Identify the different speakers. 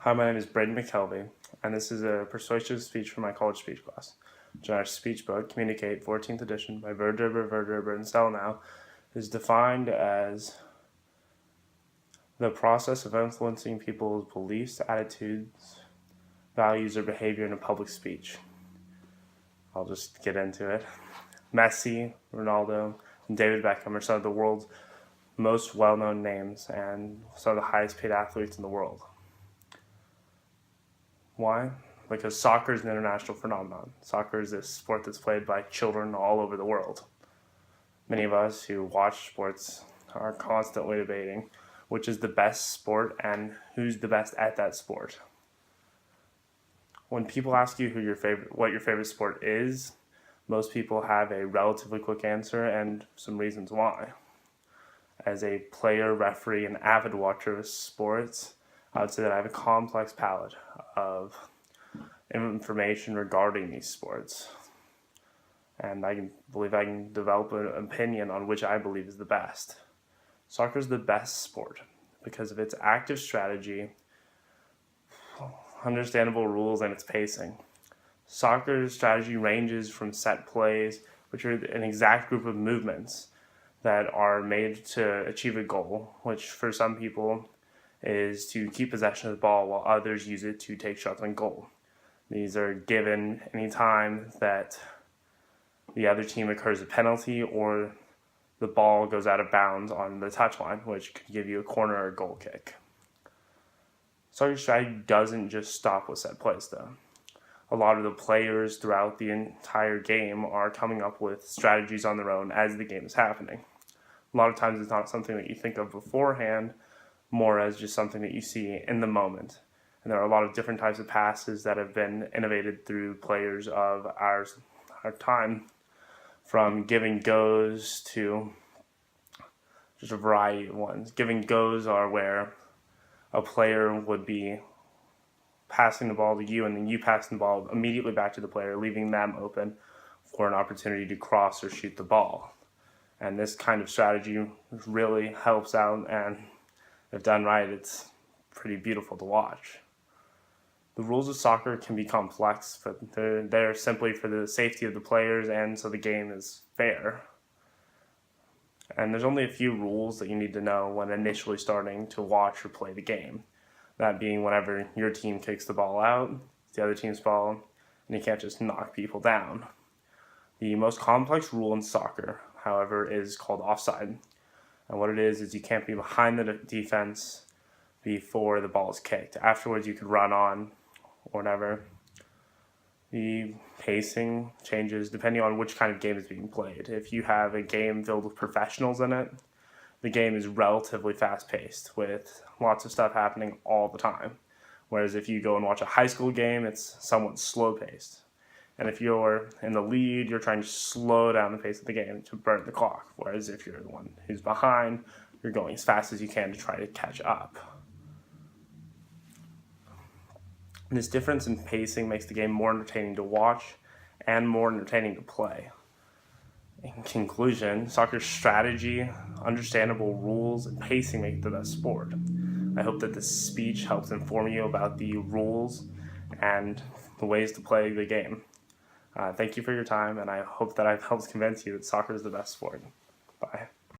Speaker 1: Hi, my name is Braden McKelvey, and this is a persuasive speech from my college speech class. Our speech book, Communicate, 14th edition, by Verderber and Stelnow, is defined as the process of influencing people's beliefs, attitudes, values, or behavior in a public speech. I'll just get into it. Messi, Ronaldo, and David Beckham are some of the world's most well-known names and some of the highest paid athletes in the world. Why? Because soccer is an international phenomenon. Soccer is this sport that's played by children all over the world. Many of us who watch sports are constantly debating which is the best sport and who's the best at that sport. When people ask you what your favorite sport is, most people have a relatively quick answer and some reasons why. As a player, referee, and avid watcher of sports, I would say that I have a complex palette of information regarding these sports. And I believe I can develop an opinion on which I believe is the best. Soccer is the best sport because of its active strategy, understandable rules, and its pacing. Soccer's strategy ranges from set plays, which are an exact group of movements that are made to achieve a goal, which for some people is to keep possession of the ball while others use it to take shots on goal. These are given any time that the other team incurs a penalty or the ball goes out of bounds on the touchline, which could give you a corner or a goal kick. Soccer strategy doesn't just stop with set plays, though. A lot of the players throughout the entire game are coming up with strategies on their own as the game is happening. A lot of times it's not something that you think of beforehand, more as just something that you see in the moment. And there are a lot of different types of passes that have been innovated through players of our time, from giving goes to just a variety of ones. Giving goes are where a player would be passing the ball to you and then you passing the ball immediately back to the player, leaving them open for an opportunity to cross or shoot the ball. And this kind of strategy really helps out, and if done right, it's pretty beautiful to watch. The rules of soccer can be complex, but they're there simply for the safety of the players and so the game is fair. And there's only a few rules that you need to know when initially starting to watch or play the game. That being whenever your team kicks the ball out, it's the other team's ball, and you can't just knock people down. The most complex rule in soccer, however, is called offside. And what it is you can't be behind the defense before the ball is kicked. Afterwards, you could run on or whatever. The pacing changes depending on which kind of game is being played. If you have a game filled with professionals in it, the game is relatively fast-paced with lots of stuff happening all the time. Whereas if you go and watch a high school game, it's somewhat slow-paced. And if you're in the lead, you're trying to slow down the pace of the game to burn the clock. Whereas if you're the one who's behind, you're going as fast as you can to try to catch up. And this difference in pacing makes the game more entertaining to watch and more entertaining to play. In conclusion, soccer's strategy, understandable rules, and pacing make it the best sport. I hope that this speech helps inform you about the rules and the ways to play the game. Thank you for your time, and I hope that I've helped convince you that soccer is the best sport. Bye.